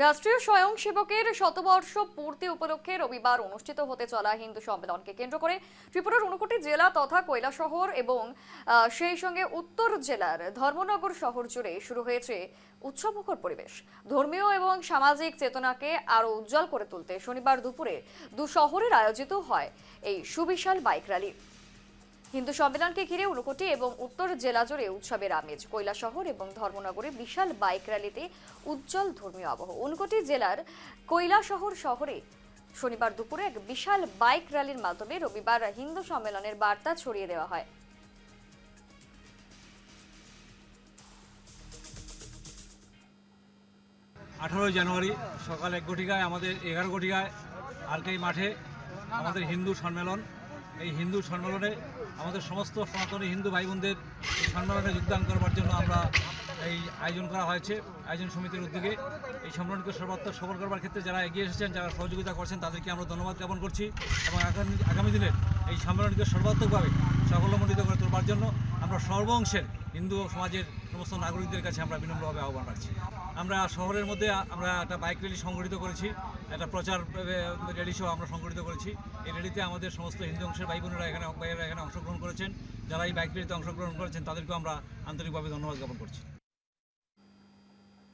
রাষ্ট্রীয় স্বয়ংসেবকের শতবর্ষ পূর্তি উপলক্ষে রবিবার অনুষ্ঠিত হতে চলা হিন্দু সম্মেলনকে কেন্দ্র করে ত্রিপুরার 59টি জেলা তথা কৈলাসহর এবং সেই সঙ্গে উত্তর জেলার ধর্মনগর শহর জুড়ে শুরু হয়েছে উৎসবমুখর পরিবেশ। ধর্মীয় এবং সামাজিক চেতনাকে আরো উজ্জ্বল করে তুলতে শনিবার দুপুরে দু শহরের আয়োজিত হয় এই সুবিশাল বাইক র্যালি। হিন্দু সম্মেলনকে ঘিরে 59টি এবং উত্তর জেলা জুড়ে উৎসবের আমেজ। কৈলাসহর এবং ধর্মনগরে বিশাল বাইক র্যালিতে উজ্জ্বল ধর্মীয় আবহ। 59টি জেলার কৈলাসহর শহরে শনিবার দুপুরে এক বিশাল বাইক র্যালির মাধ্যমে রবিবার হিন্দু সম্মেলনের বার্তা ছড়িয়ে দেওয়া হয়। জানুয়ারি সকাল 1 ঘটিকায় আমাদের 11 ঘটিকায় আলকাই মাঠে আমাদের হিন্দু সম্মেলন। এই হিন্দু সম্মেলনে আমাদের সমস্ত সনাতনী হিন্দু ভাই বোনদের এই সম্মেলনে যোগদান করবার জন্য আমরা এই আয়োজন করা হয়েছে। আয়োজন সমিতির উদ্যোগে এই সম্মেলনকে সর্বাত্মক সফল করবার ক্ষেত্রে যারা এগিয়ে এসেছেন, যারা সহযোগিতা করছেন, তাদেরকে আমরা ধন্যবাদ জ্ঞাপন করছি এবং আগামী দিনের এই সম্মেলনকে সর্বাত্মকভাবে সাফল্যমণ্ডিত করে তোলবার জন্য আমরা সর্বংশের হিন্দু সমাজের সমস্ত নাগরিকদের কাছে আমরা বিনম্রভাবে আহ্বান রাখছি। আমরা শহরের মধ্যে আমরা একটা বাইক র্যালি সংগঠিত করেছি, একটা প্রচার র্যালি সহ আমরা সংগঠিত করেছি। এই র্যালিতে আমাদের সমস্ত হিন্দু অংশের ভাই বোনেরা এখানে অংশগ্রহণ করেছেন। যারা এই বাইক র্যালিতে অংশগ্রহণ করেছেন তাদেরকেও আমরা আন্তরিকভাবে ধন্যবাদ জ্ঞাপন করছি।